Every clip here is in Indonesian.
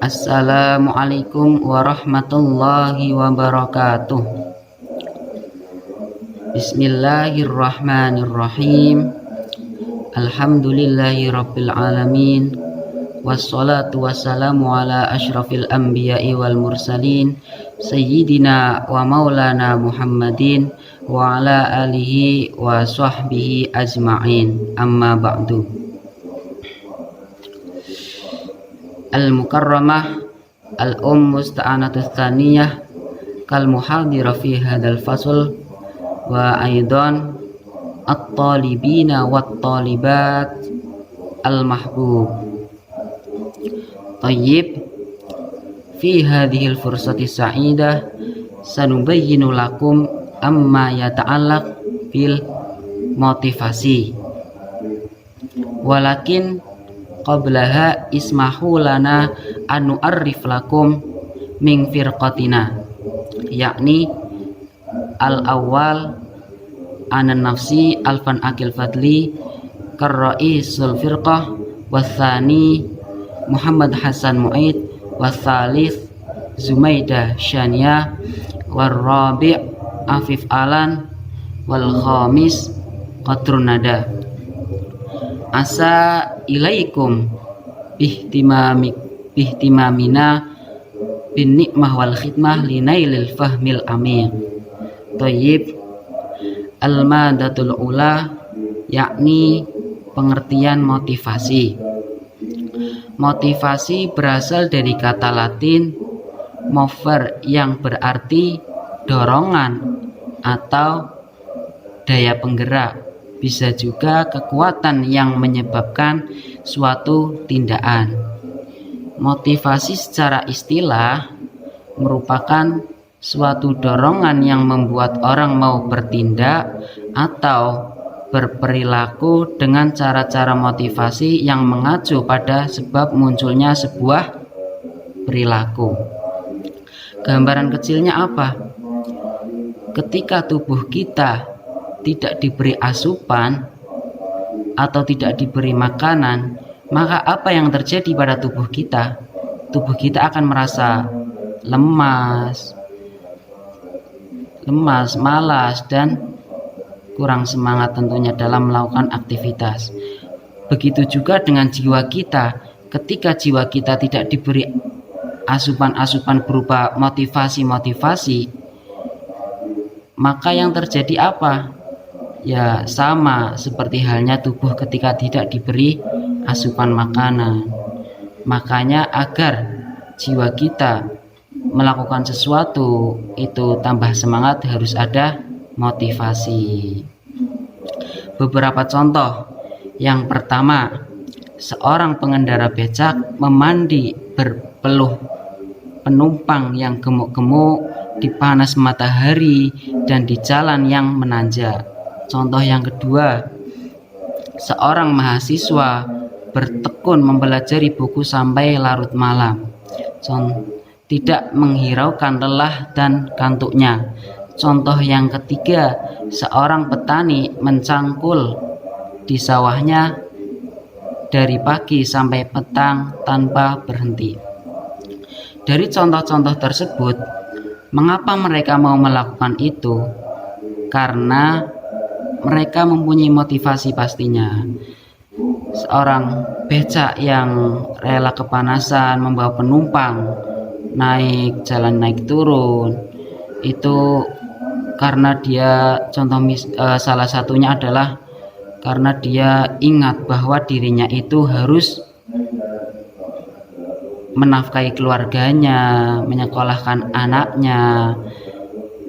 Assalamualaikum warahmatullahi wabarakatuh. Bismillahirrahmanirrahim. Alhamdulillahi rabbil alamin. Wassalatu wassalamu ala ashrafil anbiya'i wal mursalin sayyidina wa maulana Muhammadin wa ala alihi wa sahbihi ajma'in. Amma ba'du. Al-mukarramah al-musta'anatus tsaniyah kal muhadhira fi hadzal fasl wa aidan at-talibina wat-talibat al-mahbub. Tayyib, fi hadhil fursati sa'idah sanubayyinu lakum amma yata'allaq bil motivasi. Walakin qablaha ismahu lana an nu'arrif lakum min firqatina, yakni al-awwal anan nafsi alfan akil fadli karra'isul firqah, wathani Muhammad Hasan Mu'id, wathalith Zumaidah Syania, warrabi' Afif Alan, wal khamis Qatrun Nada. Asa ilaikum bihtimamina bin nikmah wal khidmah linailil fahmil amin. Thayyib, al-madatul ula, yakni pengertian motivasi. Motivasi berasal dari kata Latin mover yang berarti dorongan atau daya penggerak. Bisa juga kekuatan yang menyebabkan suatu tindakan. Motivasi secara istilah merupakan suatu dorongan yang membuat orang mau bertindak atau berperilaku dengan cara-cara motivasi yang mengacu pada sebab munculnya sebuah perilaku. Gambaran kecilnya apa? Ketika tubuh kita tidak diberi asupan atau tidak diberi makanan, maka apa yang terjadi pada tubuh kita? Tubuh kita akan merasa lemas, malas, dan kurang semangat tentunya dalam melakukan aktivitas. Begitu juga dengan jiwa kita. Ketika jiwa kita tidak diberi asupan-asupan berupa motivasi, maka yang terjadi apa? Ya sama seperti halnya tubuh ketika tidak diberi asupan makanan. Makanya agar jiwa kita melakukan sesuatu itu tambah semangat, harus ada motivasi. Beberapa contoh. Yang pertama, seorang pengendara becak memandi berpeluh penumpang yang gemuk-gemuk di panas matahari dan di jalan yang menanjak. Contoh yang kedua, seorang mahasiswa bertekun mempelajari buku sampai larut malam, tidak menghiraukan lelah dan kantuknya. Contoh yang ketiga, seorang petani mencangkul di sawahnya dari pagi sampai petang tanpa berhenti. Dari contoh-contoh tersebut, mengapa mereka mau melakukan itu? Karena mereka mempunyai motivasi pastinya. Seorang becak yang rela kepanasan membawa penumpang naik jalan naik turun, itu karena dia salah satunya adalah karena dia ingat bahwa dirinya itu harus menafkahi keluarganya, menyekolahkan anaknya,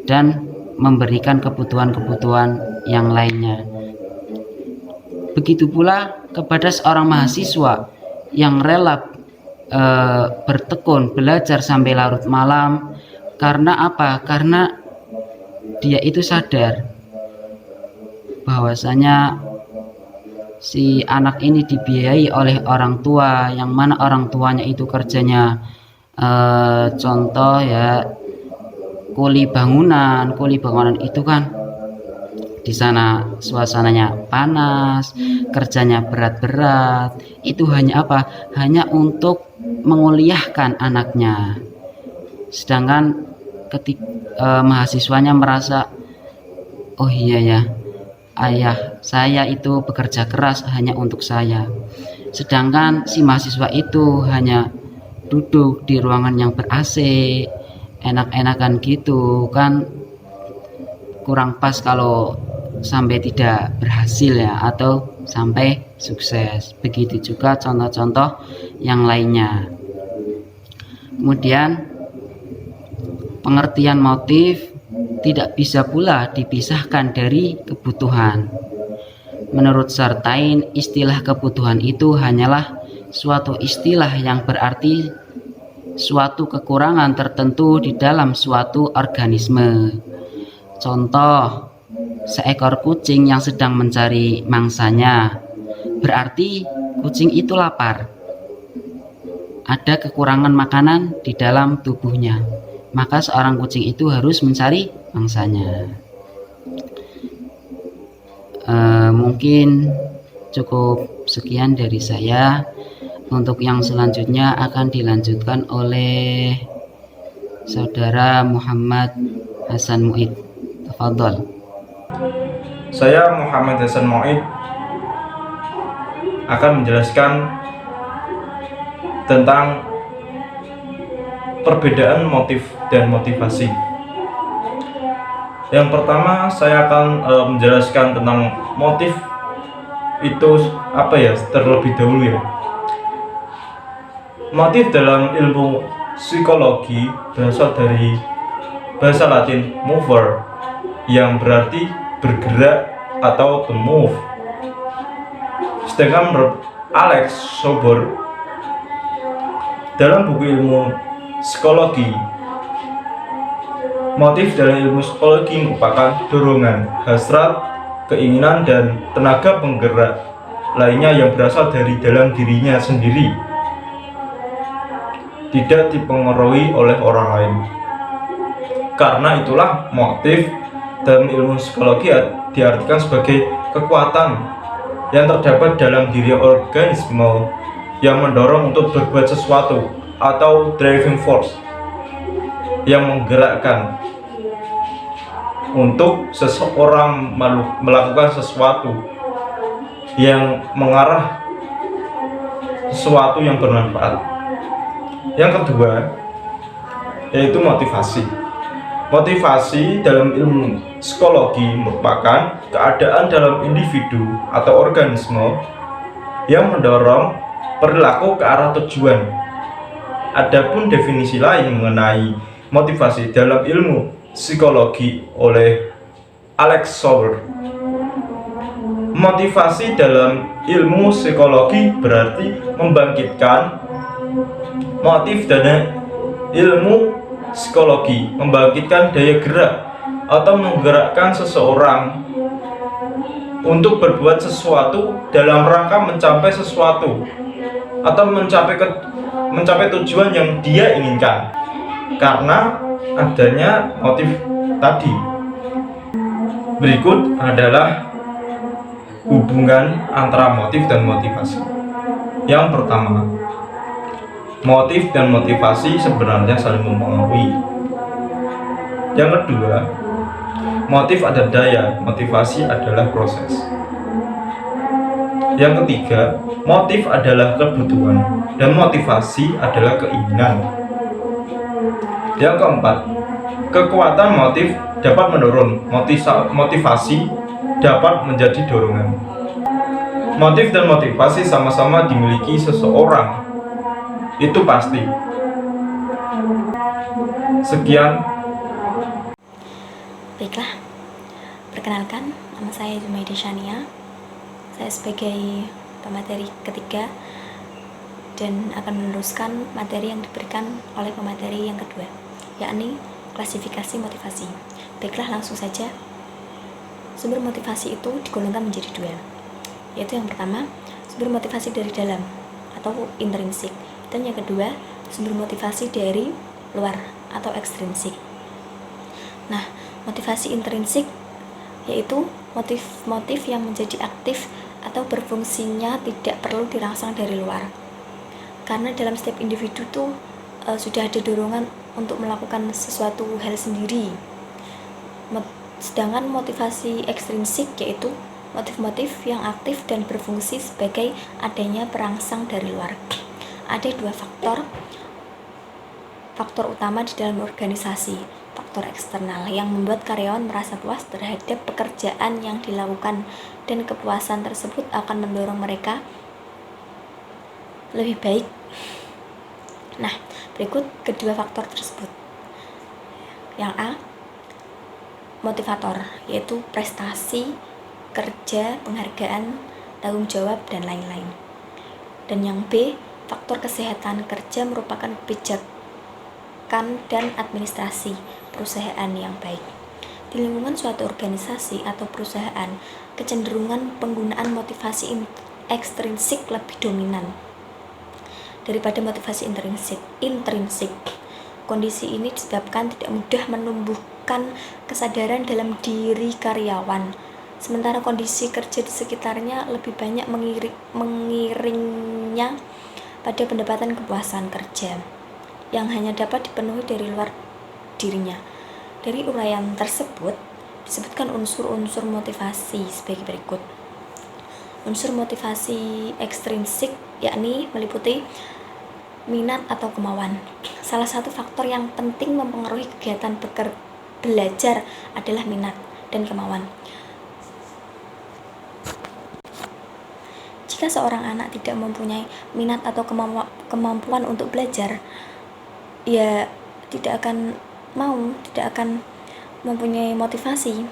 dan memberikan kebutuhan-kebutuhan yang lainnya. Begitu pula kepada seorang mahasiswa yang rela bertekun belajar sampai larut malam. Karena apa? Karena dia itu sadar bahwasanya si anak ini dibiayai oleh orang tua, yang mana orang tuanya itu kerjanya contoh ya kuli bangunan itu kan di sana suasananya panas, kerjanya berat-berat, itu hanya apa? Hanya untuk menguliahkan anaknya. Sedangkan mahasiswanya merasa, oh iya ya, ayah saya itu bekerja keras hanya untuk saya. Sedangkan si mahasiswa itu hanya duduk di ruangan yang ber-AC, enak-enakan gitu kan, kurang pas kalau sampai tidak berhasil ya, atau sampai sukses. Begitu juga contoh-contoh yang lainnya. Kemudian pengertian motif tidak bisa pula dipisahkan dari kebutuhan. Menurut Sartain, istilah kebutuhan itu hanyalah suatu istilah yang berarti suatu kekurangan tertentu di dalam suatu organisme. Contoh, seekor kucing yang sedang mencari mangsanya, berarti kucing itu lapar. Ada kekurangan makanan di dalam tubuhnya, maka seorang kucing itu harus mencari mangsanya. Mungkin cukup sekian dari saya. Untuk yang selanjutnya akan dilanjutkan oleh Saudara Muhammad Hasan Muid. Tafadhol. Saya Muhammad Hasan Muid akan menjelaskan tentang perbedaan motif dan motivasi. Yang pertama, saya akan menjelaskan tentang motif itu apa ya, terlebih dahulu ya. Motif dalam ilmu psikologi berasal dari bahasa Latin mover, yang berarti bergerak atau to move. Sedangkan menurut Alex Sobor dalam buku ilmu psikologi, motif dalam ilmu psikologi merupakan dorongan, hasrat, keinginan, dan tenaga penggerak lainnya yang berasal dari dalam dirinya sendiri, tidak dipengaruhi oleh orang lain. Karena itulah motif dalam ilmu psikologi diartikan sebagai kekuatan yang terdapat dalam diri organisme yang mendorong untuk berbuat sesuatu, atau driving force yang menggerakkan untuk seseorang melakukan sesuatu yang mengarah sesuatu yang bermanfaat. Yang kedua yaitu motivasi. Motivasi dalam ilmu psikologi merupakan keadaan dalam individu atau organisme yang mendorong perilaku ke arah tujuan. Adapun definisi lain mengenai motivasi dalam ilmu psikologi oleh Alex Sobor, motivasi dalam ilmu psikologi berarti membangkitkan motif dan ilmu psikologi membangkitkan daya gerak atau menggerakkan seseorang untuk berbuat sesuatu dalam rangka mencapai sesuatu atau mencapai tujuan yang dia inginkan karena adanya motif tadi. Berikut adalah hubungan antara motif dan motivasi. Yang pertama, motif dan motivasi sebenarnya saling mempengaruhi. Yang kedua, motif ada daya, motivasi adalah proses. Yang ketiga, motif adalah kebutuhan dan motivasi adalah keinginan. Yang keempat, kekuatan motif dapat menurun, motivasi dapat menjadi dorongan. Motif dan motivasi sama-sama dimiliki seseorang, itu pasti. Sekian. Baiklah, perkenalkan, nama saya Jumaidi Shania. Saya sebagai pemateri ketiga dan akan meneruskan materi yang diberikan oleh pemateri yang kedua, yakni klasifikasi motivasi. Baiklah, langsung saja. Sumber motivasi itu digolongkan menjadi dua, yaitu yang pertama, sumber motivasi dari dalam atau intrinsik, dan yang kedua, sumber motivasi dari luar atau ekstrinsik. Nah, motivasi intrinsik yaitu motif-motif yang menjadi aktif atau berfungsinya tidak perlu dirangsang dari luar. Karena dalam setiap individu tuh sudah ada dorongan untuk melakukan sesuatu hal sendiri. Sedangkan motivasi ekstrinsik yaitu motif-motif yang aktif dan berfungsi sebagai adanya perangsang dari luar. Ada dua faktor utama di dalam organisasi. Faktor eksternal yang membuat karyawan merasa puas terhadap pekerjaan yang dilakukan, dan kepuasan tersebut akan mendorong mereka lebih baik. Nah, berikut kedua faktor tersebut. Yang A, motivator, yaitu prestasi, kerja, penghargaan, tanggung jawab, dan lain-lain. Dan yang B, faktor kesehatan kerja merupakan kebijakan dan administrasi perusahaan yang baik. Di lingkungan suatu organisasi atau perusahaan, kecenderungan penggunaan motivasi ekstrinsik lebih dominan daripada motivasi intrinsik. Kondisi ini disebabkan tidak mudah menumbuhkan kesadaran dalam diri karyawan, sementara kondisi kerja di sekitarnya lebih banyak mengiringnya pada pendapatan kepuasan kerja yang hanya dapat dipenuhi dari luar dirinya. Dari uraian tersebut disebutkan unsur-unsur motivasi sebagai berikut. Unsur motivasi ekstrinsik yakni meliputi minat atau kemauan. Salah satu faktor yang penting mempengaruhi kegiatan belajar adalah minat dan kemauan. Jika seorang anak tidak mempunyai minat atau kemampuan untuk belajar, ia tidak akan mempunyai motivasi.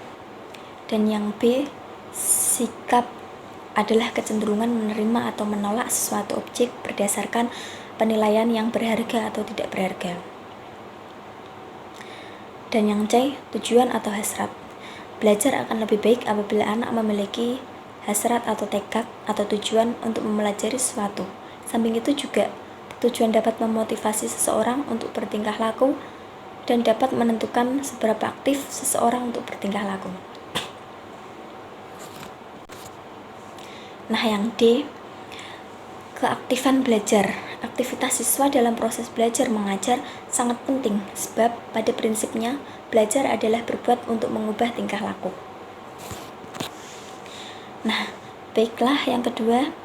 Dan yang B, sikap adalah kecenderungan menerima atau menolak sesuatu objek berdasarkan penilaian yang berharga atau tidak berharga. Dan yang C, tujuan atau hasrat. Belajar akan lebih baik apabila anak memiliki hasrat atau tekad atau tujuan untuk mempelajari sesuatu. Samping itu juga, tujuan dapat memotivasi seseorang untuk bertingkah laku dan dapat menentukan seberapa aktif seseorang untuk bertingkah laku. Nah, yang D, keaktifan belajar. Aktivitas siswa dalam proses belajar mengajar sangat penting, sebab pada prinsipnya belajar adalah berbuat untuk mengubah tingkah laku. Nah, baiklah yang kedua,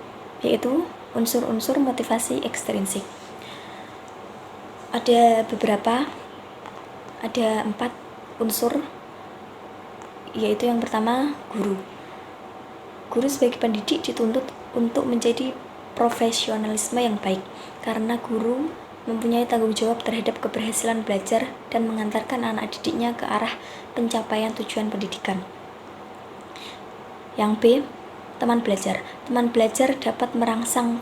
yaitu unsur-unsur motivasi ekstrinsik. Ada 4 unsur, yaitu yang pertama, guru. Guru sebagai pendidik dituntut untuk menjadi profesionalisme yang baik, karena guru mempunyai tanggung jawab terhadap keberhasilan belajar dan mengantarkan anak didiknya ke arah pencapaian tujuan pendidikan. Yang B, teman belajar. Teman belajar dapat merangsang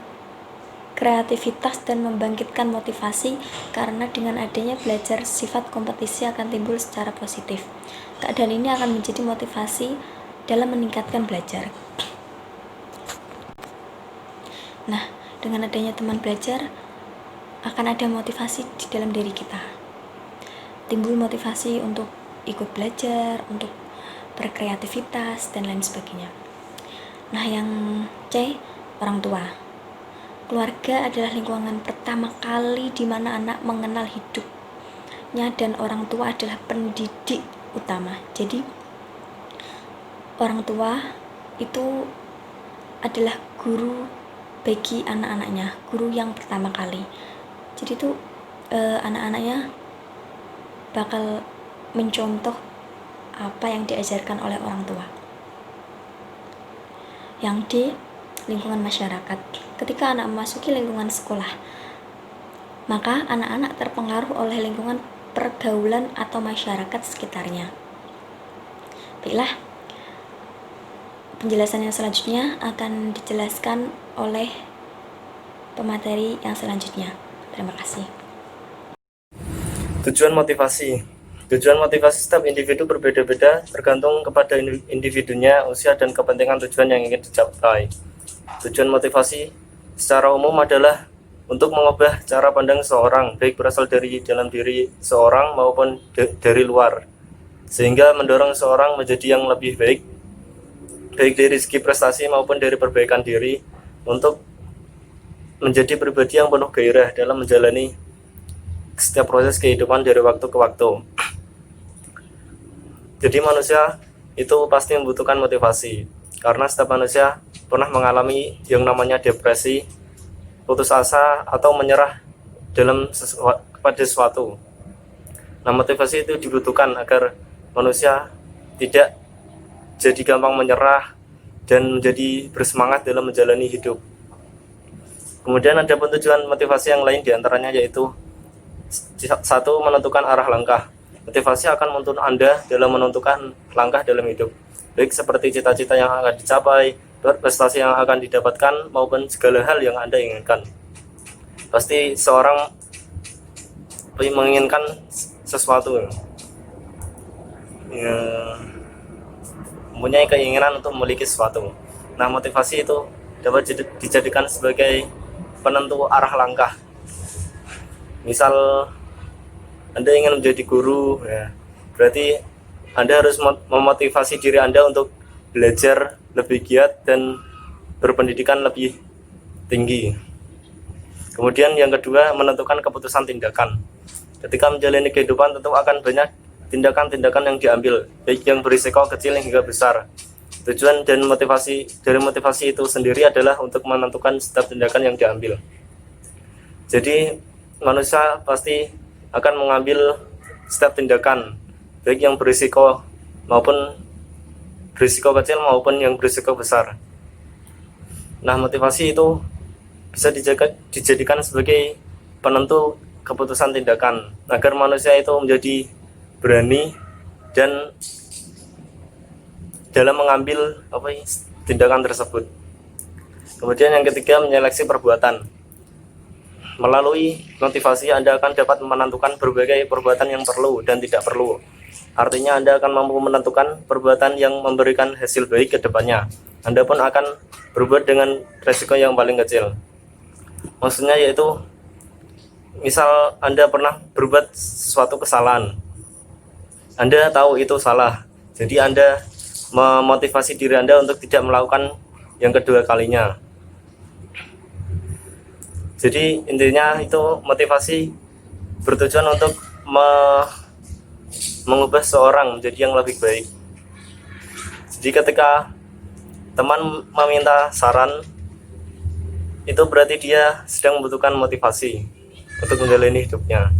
kreativitas dan membangkitkan motivasi, karena dengan adanya belajar sifat kompetisi akan timbul secara positif. Keadaan ini akan menjadi motivasi dalam meningkatkan belajar. Nah, dengan adanya teman belajar akan ada motivasi di dalam diri kita. Timbul motivasi untuk ikut belajar, untuk berkreativitas, dan lain sebagainya. Nah, yang C, orang tua. Keluarga adalah lingkungan pertama kali di mana anak mengenal hidupnya, dan orang tua adalah pendidik utama. Jadi, orang tua itu adalah guru bagi anak-anaknya, guru yang pertama kali. Jadi itu anak-anaknya bakal mencontoh apa yang diajarkan oleh orang tua. Yang D, lingkungan masyarakat. Ketika anak memasuki lingkungan sekolah, maka anak-anak terpengaruh oleh lingkungan pergaulan atau masyarakat sekitarnya. Baiklah, penjelasan yang selanjutnya akan dijelaskan oleh pemateri yang selanjutnya. Terima kasih. Tujuan motivasi. Tujuan motivasi setiap individu berbeda-beda tergantung kepada individunya, usia, dan kepentingan tujuan yang ingin dicapai. Tujuan motivasi secara umum adalah untuk mengubah cara pandang seseorang, baik berasal dari dalam diri seorang maupun dari luar. sehingga mendorong seorang menjadi yang lebih baik dari segi prestasi maupun dari perbaikan diri, untuk menjadi pribadi yang penuh gairah dalam menjalani setiap proses kehidupan dari waktu ke waktu. Jadi manusia itu pasti membutuhkan motivasi, karena setiap manusia pernah mengalami yang namanya depresi, putus asa, atau menyerah kepada sesuatu. Nah, motivasi itu dibutuhkan agar manusia tidak jadi gampang menyerah dan menjadi bersemangat dalam menjalani hidup. Kemudian ada tujuan motivasi yang lain, diantaranya yaitu 1. Menentukan arah langkah. Motivasi akan menuntun Anda dalam menentukan langkah dalam hidup, baik seperti cita-cita yang akan dicapai, prestasi yang akan didapatkan, maupun segala hal yang Anda inginkan. Pasti seorang menginginkan sesuatu, ya, mempunyai keinginan untuk memiliki sesuatu. Nah, motivasi itu dapat dijadikan sebagai penentu arah langkah. Misal Anda ingin menjadi guru, ya, berarti Anda harus memotivasi diri Anda untuk belajar lebih giat dan berpendidikan lebih tinggi. Kemudian yang kedua, menentukan keputusan tindakan. Ketika menjalani kehidupan tentu akan banyak tindakan-tindakan yang diambil, baik yang berisiko kecil hingga besar. Tujuan dan motivasi dari motivasi itu sendiri adalah untuk menentukan setiap tindakan yang diambil. Jadi manusia pasti akan mengambil setiap tindakan, baik yang berisiko kecil maupun yang berisiko besar. Nah, motivasi itu bisa dijadikan sebagai penentu keputusan tindakan, agar manusia itu menjadi berani dan dalam mengambil tindakan tersebut. Kemudian yang ketiga, menyeleksi perbuatan. Melalui motivasi Anda akan dapat menentukan berbagai perbuatan yang perlu dan tidak perlu. Artinya Anda akan mampu menentukan perbuatan yang memberikan hasil baik ke depannya. Anda pun akan berbuat dengan resiko yang paling kecil. Maksudnya yaitu, misal Anda pernah berbuat sesuatu kesalahan, Anda tahu itu salah, jadi Anda memotivasi diri Anda untuk tidak melakukan yang kedua kalinya. Jadi intinya itu motivasi bertujuan untuk mengubah seorang menjadi yang lebih baik. Jadi ketika teman meminta saran, itu berarti dia sedang membutuhkan motivasi untuk menjalani hidupnya.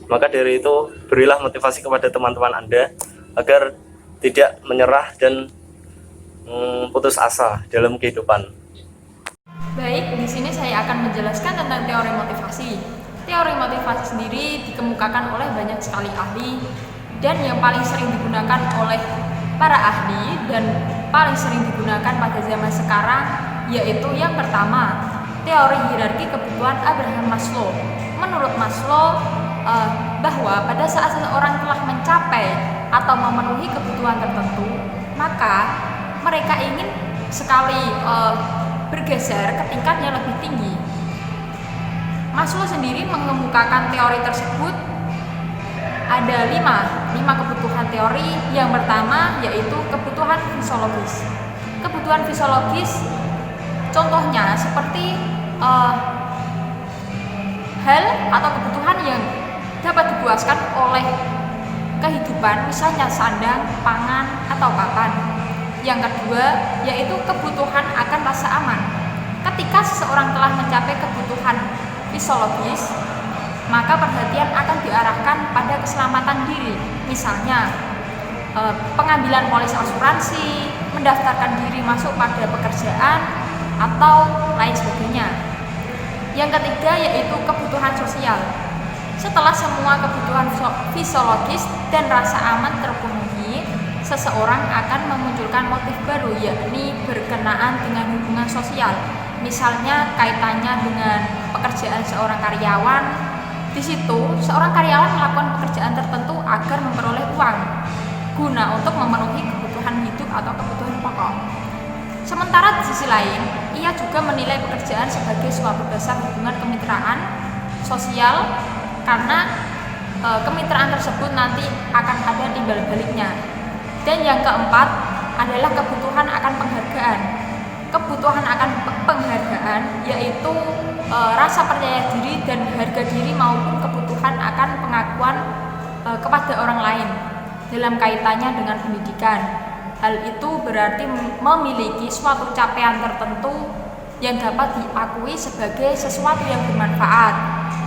Maka dari itu, berilah motivasi kepada teman-teman Anda agar tidak menyerah dan putus asa dalam kehidupan. Baik, di sini saya akan menjelaskan tentang teori motivasi. Teori motivasi sendiri dikemukakan oleh banyak sekali ahli, dan yang paling sering digunakan oleh para ahli dan paling sering digunakan pada zaman sekarang yaitu yang pertama, teori hierarki kebutuhan Abraham Maslow. Menurut Maslow, bahwa pada saat seseorang telah mencapai atau memenuhi kebutuhan tertentu, maka mereka ingin sekali bergeser ke tingkat yang lebih tinggi. Maslow sendiri mengemukakan teori tersebut ada lima kebutuhan teori. Yang pertama yaitu kebutuhan fisiologis. Kebutuhan fisiologis contohnya seperti hal atau kebutuhan yang dapat dipuaskan oleh kehidupan, misalnya sandang, pangan, atau papan. Yang kedua yaitu kebutuhan akan rasa aman. Ketika seseorang telah mencapai kebutuhan fisiologis, maka perhatian akan diarahkan pada keselamatan diri, misalnya pengambilan polis asuransi, mendaftarkan diri masuk pada pekerjaan, atau lain sebagainya. Yang ketiga yaitu kebutuhan sosial. Setelah semua kebutuhan fisiologis dan rasa aman terpenuhi, seseorang akan memunculkan motif baru, yakni berkenaan dengan hubungan sosial. Misalnya kaitannya dengan pekerjaan seorang karyawan. Di situ seorang karyawan melakukan pekerjaan tertentu agar memperoleh uang guna untuk memenuhi kebutuhan hidup atau kebutuhan pokok. Sementara di sisi lain, ia juga menilai pekerjaan sebagai suatu dasar hubungan kemitraan sosial, karena kemitraan tersebut nanti akan ada timbal baliknya. Dan yang keempat adalah kebutuhan akan penghargaan. Kebutuhan akan penghargaan yaitu rasa percaya diri dan harga diri maupun kebutuhan akan pengakuan kepada orang lain dalam kaitannya dengan pendidikan. Hal itu berarti memiliki suatu capaian tertentu yang dapat diakui sebagai sesuatu yang bermanfaat,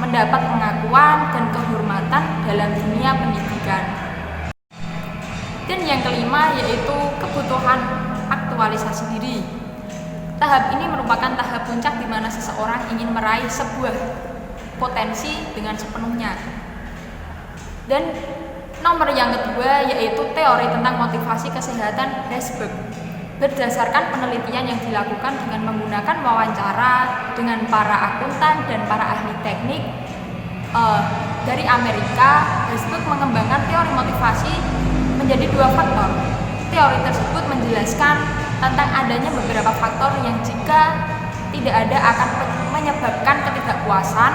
mendapat pengakuan dan kehormatan dalam dunia pendidikan. Dan yang kelima yaitu kebutuhan aktualisasi diri. Tahap ini merupakan tahap puncak di mana seseorang ingin meraih sebuah potensi dengan sepenuhnya. Dan nomor yang kedua yaitu teori tentang motivasi kesehatan Herzberg. Berdasarkan penelitian yang dilakukan dengan menggunakan wawancara dengan para akuntan dan para ahli teknik dari Amerika, Herzberg mengembangkan teori motivasi menjadi dua faktor. Teori tersebut menjelaskan tentang adanya beberapa faktor yang jika tidak ada akan menyebabkan ketidakpuasan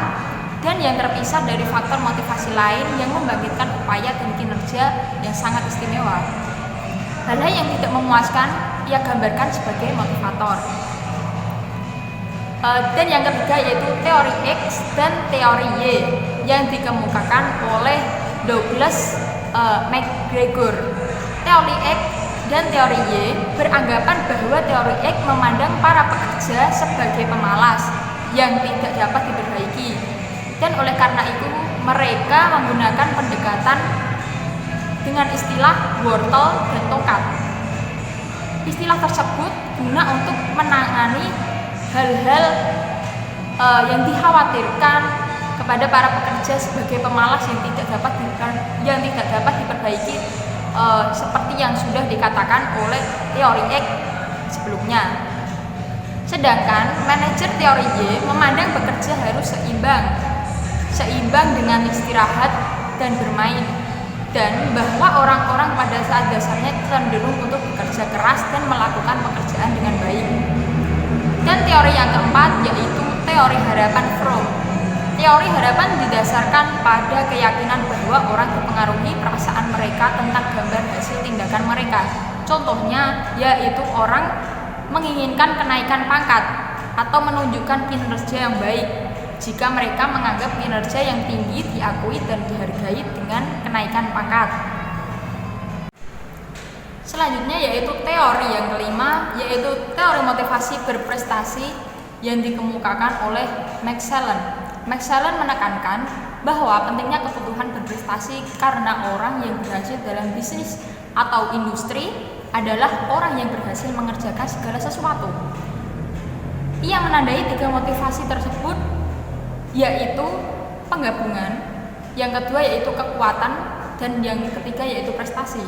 dan yang terpisah dari faktor motivasi lain yang membangkitkan upaya dan kinerja yang sangat istimewa. Hal-hal yang tidak memuaskan ia gambarkan sebagai motivator. Dan yang ketiga yaitu teori X dan teori Y yang dikemukakan oleh Douglas MacGregor. Teori X dan teori Y beranggapan bahwa teori X memandang para pekerja sebagai pemalas yang tidak dapat diperbaiki, dan oleh karena itu mereka menggunakan pendekatan dengan istilah wortel dan tongkat. Istilah tersebut guna untuk menangani hal-hal yang dikhawatirkan kepada para pekerja sebagai pemalas yang tidak dapat diperbaiki, seperti yang sudah dikatakan oleh teori X sebelumnya. Sedangkan manajer teori Y memandang bekerja harus seimbang dengan istirahat dan bermain, dan bahwa orang-orang pada saat dasarnya cenderung untuk bekerja keras dan melakukan pekerjaan dengan baik. Dan teori yang keempat yaitu teori harapan Fromm. Teori harapan didasarkan pada keyakinan bahwa orang dipengaruhi perasaan mereka tentang gambar hasil tindakan mereka. Contohnya yaitu orang menginginkan kenaikan pangkat atau menunjukkan kinerja yang baik jika mereka menganggap kinerja yang tinggi diakui dan dihargai dengan kenaikan pangkat. Selanjutnya yaitu teori yang kelima, yaitu teori motivasi berprestasi yang dikemukakan oleh Max Allen. Max Allen menekankan bahwa pentingnya kebutuhan berprestasi karena orang yang berhasil dalam bisnis atau industri adalah orang yang berhasil mengerjakan segala sesuatu. Ia menandai tiga motivasi tersebut, yaitu penggabungan, yang kedua yaitu kekuatan, dan yang ketiga yaitu prestasi.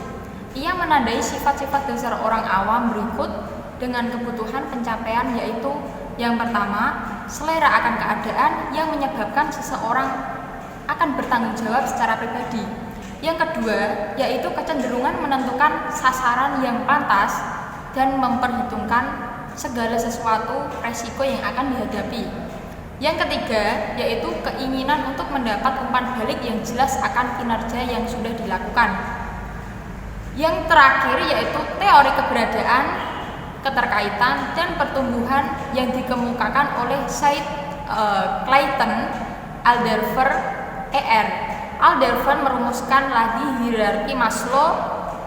Ia menandai sifat-sifat dasar orang awam berikut dengan kebutuhan pencapaian, yaitu yang pertama, selera akan keadaan yang menyebabkan seseorang akan bertanggung jawab secara pribadi. Yang kedua, yaitu kecenderungan menentukan sasaran yang pantas dan memperhitungkan segala sesuatu resiko yang akan dihadapi. Yang ketiga, yaitu keinginan untuk mendapat umpan balik yang jelas akan kinerja yang sudah dilakukan. Yang terakhir yaitu teori keberadaan, keterkaitan, dan pertumbuhan yang dikemukakan oleh Said Clayton Alderfer ER. Alderfer merumuskan lagi hierarki Maslow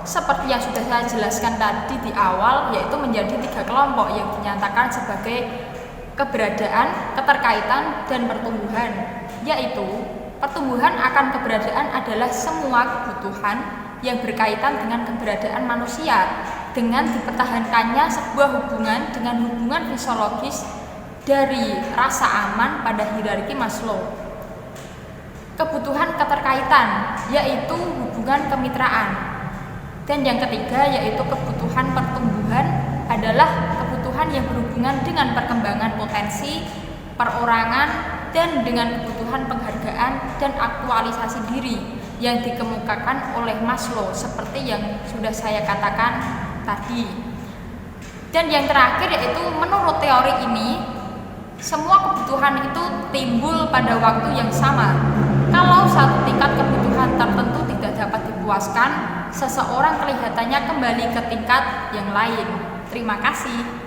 seperti yang sudah saya jelaskan tadi di awal, yaitu menjadi tiga kelompok yang dinyatakan sebagai keberadaan, keterkaitan, dan pertumbuhan. Yaitu pertumbuhan akan keberadaan adalah semua kebutuhan yang berkaitan dengan keberadaan manusia dengan dipertahankannya sebuah hubungan dengan hubungan fisiologis dari rasa aman pada hierarki Maslow. Kebutuhan keterkaitan yaitu hubungan kemitraan. Dan yang ketiga yaitu kebutuhan pertumbuhan adalah kebutuhan yang berhubungan dengan perkembangan potensi, perorangan, dan dengan kebutuhan penghargaan dan aktualisasi diri yang dikemukakan oleh Maslow seperti yang sudah saya katakan tadi. Dan yang terakhir yaitu menurut teori ini, Semua kebutuhan itu timbul pada waktu yang sama. Kalau satu tingkat kebutuhan tertentu tidak dapat dipuaskan, seseorang kelihatannya kembali ke tingkat yang lain. Terima kasih.